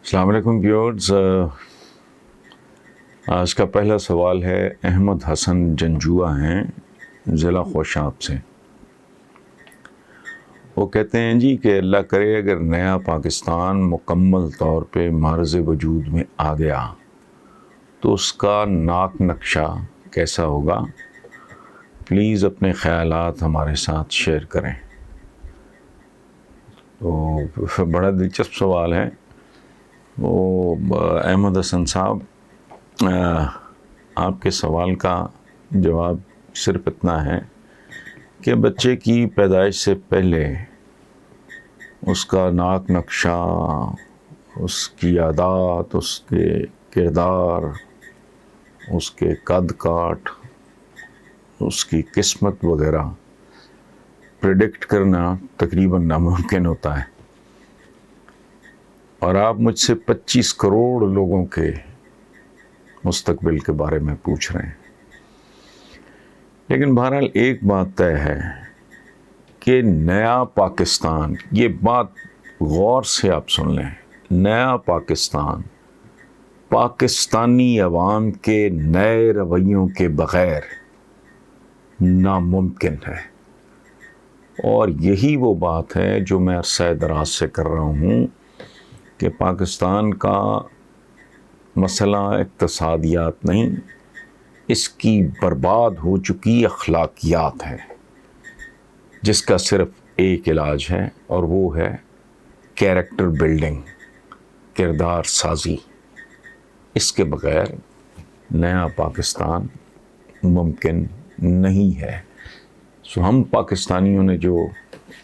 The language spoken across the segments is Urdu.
السلام علیکم ویورز. آج کا پہلا سوال ہے احمد حسن جنجوعہ ہیں ضلع خوشاب سے. وہ کہتے ہیں جی کہ اللہ کرے اگر نیا پاکستان مکمل طور پہ معرض وجود میں آ گیا تو اس کا ناک نقشہ کیسا ہوگا؟ پلیز اپنے خیالات ہمارے ساتھ شیئر کریں. تو بڑا دلچسپ سوال ہے. وہ احمد حسن صاحب، آپ کے سوال کا جواب صرف اتنا ہے کہ بچے کی پیدائش سے پہلے اس کا ناک نقشہ، اس کی عادات، اس کے کردار، اس کے قد کاٹ، اس کی قسمت وغیرہ پریڈکٹ کرنا تقریباً ناممکن ہوتا ہے. اور آپ مجھ سے 25 کروڑ لوگوں کے مستقبل کے بارے میں پوچھ رہے ہیں. لیکن بہرحال ایک بات طے ہے کہ نیا پاکستان، یہ بات غور سے آپ سن لیں، نیا پاکستان پاکستانی عوام کے نئے رویوں کے بغیر ناممکن ہے. اور یہی وہ بات ہے جو میں عرصہ دراز سے کر رہا ہوں کہ پاکستان کا مسئلہ اقتصادیات نہیں، اس کی برباد ہو چکی اخلاقیات ہے، جس کا صرف ایک علاج ہے اور وہ ہے کیریکٹر بلڈنگ، کردار سازی. اس کے بغیر نیا پاکستان ممکن نہیں ہے. ہم پاکستانیوں نے جو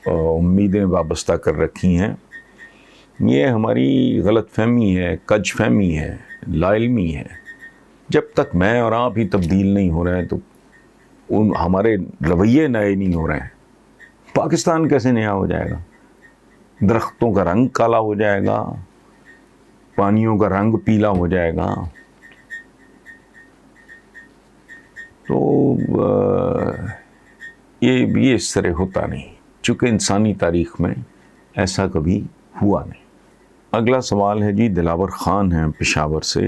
امیدیں وابستہ کر رکھی ہیں، یہ ہماری غلط فہمی ہے، کج فہمی ہے، لا علمی ہے. جب تک میں اور آپ ہی تبدیل نہیں ہو رہے ہیں تو ہمارے رویے نئے نہیں ہو رہے ہیں، پاکستان کیسے نیا ہو جائے گا؟ درختوں کا رنگ کالا ہو جائے گا، پانیوں کا رنگ پیلا ہو جائے گا. تو یہ اس طرح ہوتا نہیں، چونکہ انسانی تاریخ میں ایسا کبھی ہوا نہیں. اگلا سوال ہے جی دلاور خان ہیں پشاور سے.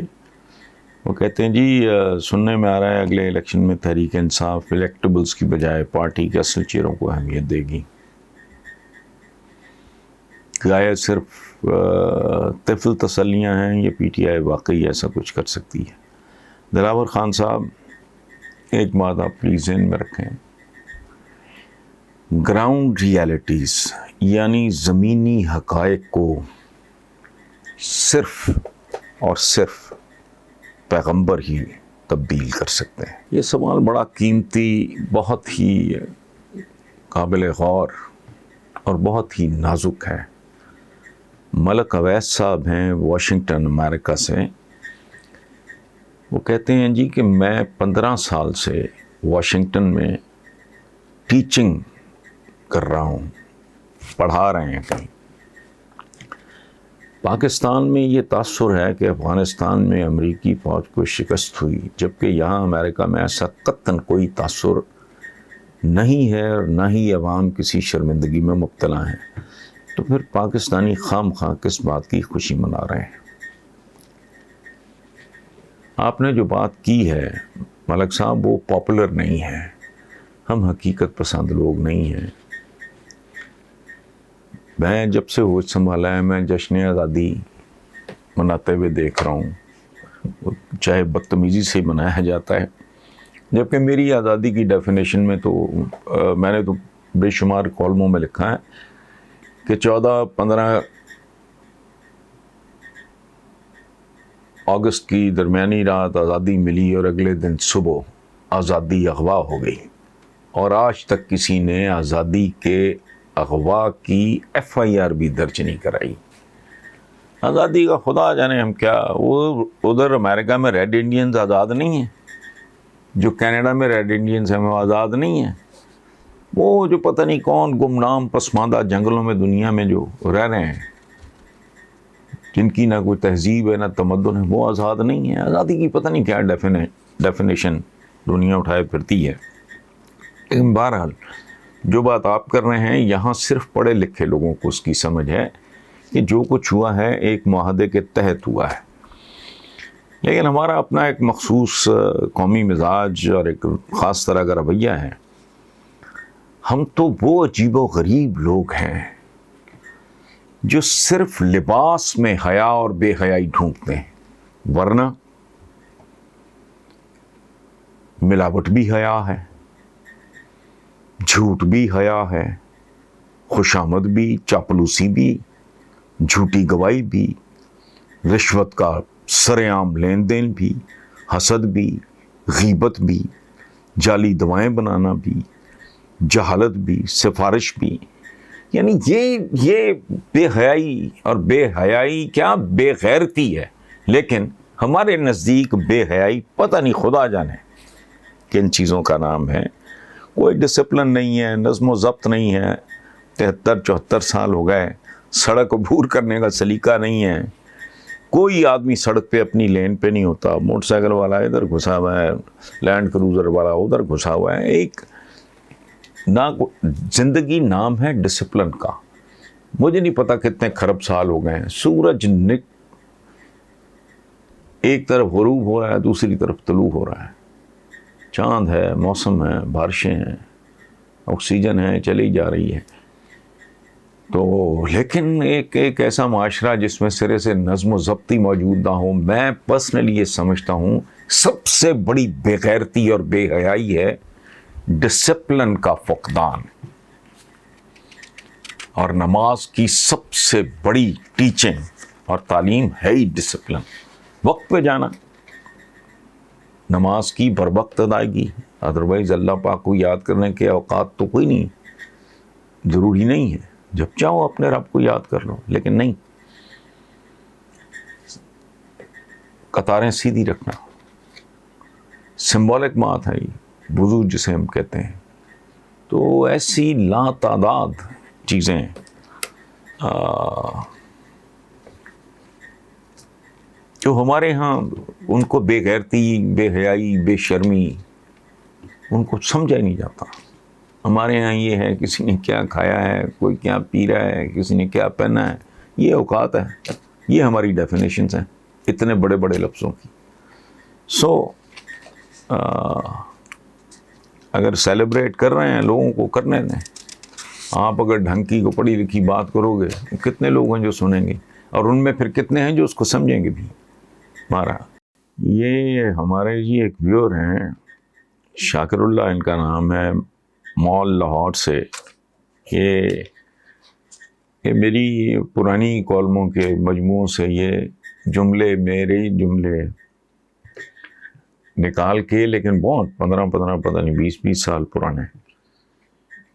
وہ کہتے ہیں جی سننے میں آ رہا ہے اگلے الیکشن میں تحریک انصاف الیکٹیبلز کی بجائے پارٹی کے اصل چہروں کو اہمیت دے گی. گایا صرف طفل تسلیاں ہیں، یہ پی ٹی آئی واقعی ایسا کچھ کر سکتی ہے؟ دلاور خان صاحب، ایک بات آپ پلیز ذہن میں رکھیں، گراؤنڈ ریالٹیز یعنی زمینی حقائق کو صرف اور صرف پیغمبر ہی تبدیل کر سکتے ہیں. یہ سوال بڑا قیمتی، بہت ہی قابل غور اور بہت ہی نازک ہے. ملک اویس صاحب ہیں واشنگٹن امریکہ سے. وہ کہتے ہیں جی کہ میں 15 سال سے واشنگٹن میں ٹیچنگ کر رہا ہوں، پڑھا رہے ہیں کہیں. پاکستان میں یہ تاثر ہے کہ افغانستان میں امریکی فوج کو شکست ہوئی، جبکہ یہاں امریکہ میں ایسا قطعاً کوئی تاثر نہیں ہے اور نہ ہی عوام کسی شرمندگی میں مبتلا ہیں. تو پھر پاکستانی خام خواہ کس بات کی خوشی منا رہے ہیں؟ آپ نے جو بات کی ہے ملک صاحب وہ پاپولر نہیں ہے. ہم حقیقت پسند لوگ نہیں ہیں. میں جب سے ہوش سنبھالا ہے میں جشن آزادی مناتے ہوئے دیکھ رہا ہوں، چاہے بدتمیزی سے منایا جاتا ہے، جبکہ میری آزادی کی ڈیفینیشن میں تو میں نے تو بے شمار کالموں میں لکھا ہے کہ 14-15 اگست کی درمیانی رات آزادی ملی اور اگلے دن صبح آزادی اغوا ہو گئی، اور آج تک کسی نے آزادی کے اغوا کی FIR بھی درج نہیں کرائی. آزادی کا خدا جانے ہم کیا، وہ ادھر امریکہ میں ریڈ انڈینز آزاد نہیں ہیں، جو کینیڈا میں ریڈ انڈینز ہیں وہ آزاد نہیں ہیں، وہ جو پتہ نہیں کون گمنام پسماندہ جنگلوں میں دنیا میں جو رہ رہے ہیں، جن کی نہ کوئی تہذیب ہے نہ تمدن ہے، وہ آزاد نہیں ہیں. آزادی کی پتہ نہیں کیا ڈیفینیشن دنیا اٹھائے پھرتی ہے. لیکن بہرحال جو بات آپ کر رہے ہیں یہاں صرف پڑھے لکھے لوگوں کو اس کی سمجھ ہے. کہ جو کچھ ہوا ہے ایک معاہدے کے تحت ہوا ہے، لیکن ہمارا اپنا ایک مخصوص قومی مزاج اور ایک خاص طرح کا رویہ ہے. ہم تو وہ عجیب و غریب لوگ ہیں جو صرف لباس میں حیا اور بے حیائی ڈھونڈتے ہیں، ورنہ ملاوٹ بھی حیا ہے، جھوٹ بھی حیا ہے، خوشامد بھی، چاپلوسی بھی، جھوٹی گواہی بھی، رشوت کا سر عام لین دین بھی، حسد بھی، غیبت بھی، جعلی دوائیں بنانا بھی، جہالت بھی، سفارش بھی. یعنی یہ بے حیائی اور بے حیائی کیا بے غیرتی ہے، لیکن ہمارے نزدیک بے حیائی پتہ نہیں خدا جانے کن چیزوں کا نام ہے. کوئی ڈسپلن نہیں ہے، نظم و ضبط نہیں ہے، 73-74 سال ہو گئے، سڑک عبور کرنے کا سلیقہ نہیں ہے. کوئی آدمی سڑک پہ اپنی لین پہ نہیں ہوتا، موٹر سائیکل والا ادھر گھسا ہوا ہے، لینڈ کروزر والا ادھر گھسا ہوا ہے. ایک زندگی نام ہے ڈسپلن کا. مجھے نہیں پتا کتنے خرب سال ہو گئے ہیں، سورج ایک طرف غروب ہو رہا ہے، دوسری طرف طلوع ہو رہا ہے، چاند ہے، موسم ہے، بارشیں ہیں، آکسیجن ہے، چلی جا رہی ہے. تو لیکن ایک ایسا معاشرہ جس میں سرے سے نظم و ضبطی موجود نہ ہو، میں پرسنلی یہ سمجھتا ہوں سب سے بڑی بے غیرتی اور بے حیائی ہے ڈسپلن کا فقدان. اور نماز کی سب سے بڑی ٹیچنگ اور تعلیم ہے ہی ڈسپلن. وقت پہ جانا، نماز کی بر وقت ادائیگی، ادروائز اللہ پاک کو یاد کرنے کے اوقات تو کوئی نہیں، ضروری نہیں ہے، جب چاہو اپنے رب کو یاد کر لو، لیکن نہیں. قطاریں سیدھی رکھنا سمبولک بات ہے، یہ وضو جسے ہم کہتے ہیں. تو ایسی لا تعداد چیزیں جو ہمارے ہاں ان کو بے غیرتی، بے حیائی، بے شرمی ان کو سمجھا ہی نہیں جاتا. ہمارے ہاں یہ ہے کسی نے کیا کھایا ہے، کوئی کیا پی رہا ہے، کسی نے کیا پہنا ہے، یہ اوقات ہے، یہ ہماری ڈیفینیشنز ہیں اتنے بڑے بڑے لفظوں کی. سو اگر سیلیبریٹ کر رہے ہیں لوگوں کو کرنے دیں. آپ اگر ڈھنگ کی کو پڑھی لکھی بات کرو گے، کتنے لوگ ہیں جو سنیں گے، اور ان میں پھر کتنے ہیں جو اس کو سمجھیں گے بھی. ہمارا یہ ہمارے ایک ویور ہیں شاکر اللہ ان کا نام ہے، مال لاہور سے. یہ میری پرانی کالموں کے مجموعوں سے یہ جملے، میرے جملے نکال کے، لیکن بہت 15 پتہ نہیں 20 سال پرانے.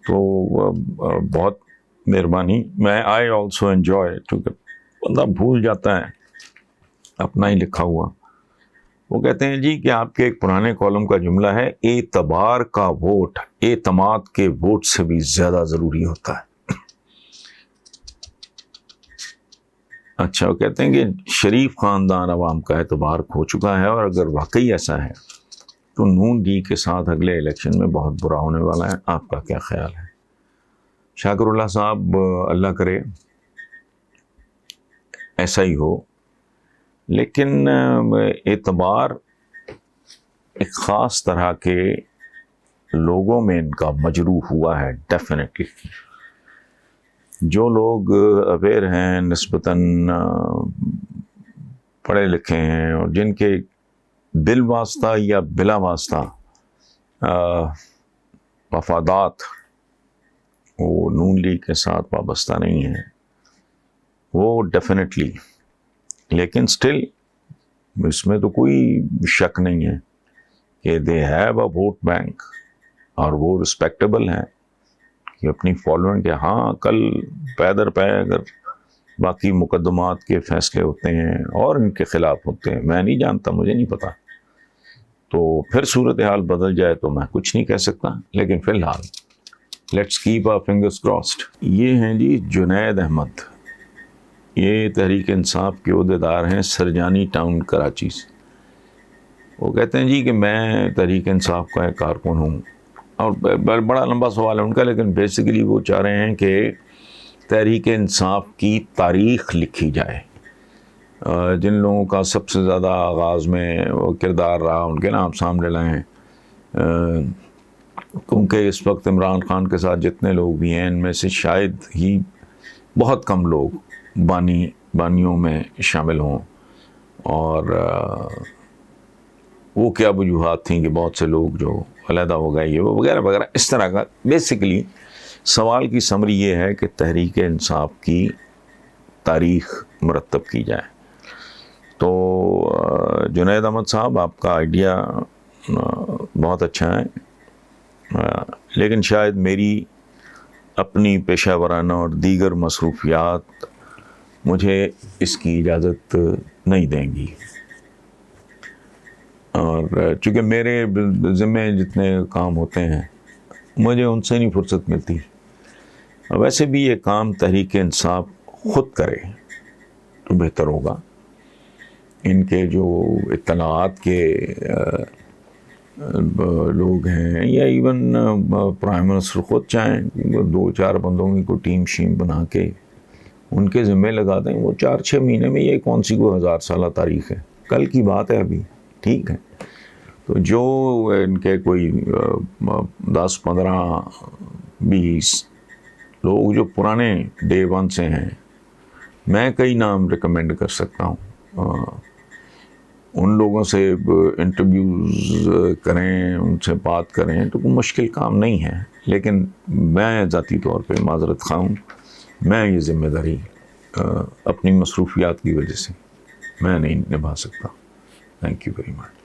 تو بہت مہربانی. میں آئی آلسو انجوائے، کیونکہ بندہ بھول جاتا ہے اپنا ہی لکھا ہوا. وہ کہتے ہیں جی کہ آپ کے ایک پرانے کالم کا جملہ ہے، اعتبار کا ووٹ اعتماد کے ووٹ سے بھی زیادہ ضروری ہوتا ہے. اچھا، وہ کہتے ہیں کہ شریف خاندان عوام کا اعتبار کھو چکا ہے، اور اگر واقعی ایسا ہے تو نون لیگ کے ساتھ اگلے الیکشن میں بہت برا ہونے والا ہے. آپ کا کیا خیال ہے؟ شاکر اللہ صاحب، اللہ کرے ایسا ہی ہو، لیکن اعتبار ایک خاص طرح کے لوگوں میں ان کا مجروح ہوا ہے ڈیفینیٹلی. جو لوگ اویئر ہیں، نسبتاً پڑھے لکھے ہیں، اور جن کے بال واسطہ یا بلا واسطہ مفادات وہ نون لیگ کے ساتھ وابستہ نہیں ہیں، وہ ڈیفینیٹلی. لیکن سٹل اس میں تو کوئی شک نہیں ہے کہ they have a vote bank, اور وہ رسپیکٹیبل ہیں کہ اپنی فالوئنگ کے. ہاں، کل پیدر پہ اگر باقی مقدمات کے فیصلے ہوتے ہیں اور ان کے خلاف ہوتے ہیں، میں نہیں جانتا، مجھے نہیں پتا، تو پھر صورتحال بدل جائے تو میں کچھ نہیں کہہ سکتا. لیکن فی الحال let's keep our fingers crossed. یہ ہیں جی جنید احمد، یہ تحریک انصاف کے عہدیدار ہیں سرجانی ٹاؤن کراچی سے. وہ کہتے ہیں جی کہ میں تحریک انصاف کا ایک کارکن ہوں، اور بڑا لمبا سوال ہے ان کا، لیکن بیسیکلی وہ چاہ رہے ہیں کہ تحریک انصاف کی تاریخ لکھی جائے. جن لوگوں کا سب سے زیادہ آغاز میں وہ کردار رہا ان کے نام سامنے لائیں، کیونکہ اس وقت عمران خان کے ساتھ جتنے لوگ بھی ہیں ان میں سے شاید ہی بہت کم لوگ بانیوں میں شامل ہوں. اور وہ کیا وجوہات تھیں کہ بہت سے لوگ جو علیحدہ ہو گئے یہ وہ وغیرہ وغیرہ اس طرح کا. بیسیکلی سوال کی سمری یہ ہے کہ تحریک انصاف کی تاریخ مرتب کی جائے. تو جنید احمد صاحب آپ کا آئیڈیا بہت اچھا ہے، لیکن شاید میری اپنی پیشہ ورانہ اور دیگر مصروفیات مجھے اس کی اجازت نہیں دیں گی، اور چونکہ میرے ذمے جتنے کام ہوتے ہیں مجھے ان سے نہیں فرصت ملتی. ویسے بھی یہ کام تحریک انصاف خود کرے تو بہتر ہوگا. ان کے جو اطلاعات کے لوگ ہیں یا ایون پرائم منسٹر خود چاہیں 2-4 بندوں کی کوئی ٹیم شیم بنا کے ان کے ذمے لگا دیں. وہ 4-6 مہینے میں یہ کون سی کوئی 1000 سالہ تاریخ ہے، کل کی بات ہے ابھی، ٹھیک ہے. تو جو ان کے کوئی 10-15-20 لوگ جو پرانے ڈے 1 سے ہیں، میں کئی نام ریکمینڈ کر سکتا ہوں. ان لوگوں سے انٹرویوز کریں، ان سے بات کریں تو کوئی مشکل کام نہیں ہے. لیکن میں ذاتی طور پہ معذرت خواہ ہوں، میں یہ ذمہ داری اپنی مصروفیات کی وجہ سے میں نہیں نبھا سکتا. Thank you very much.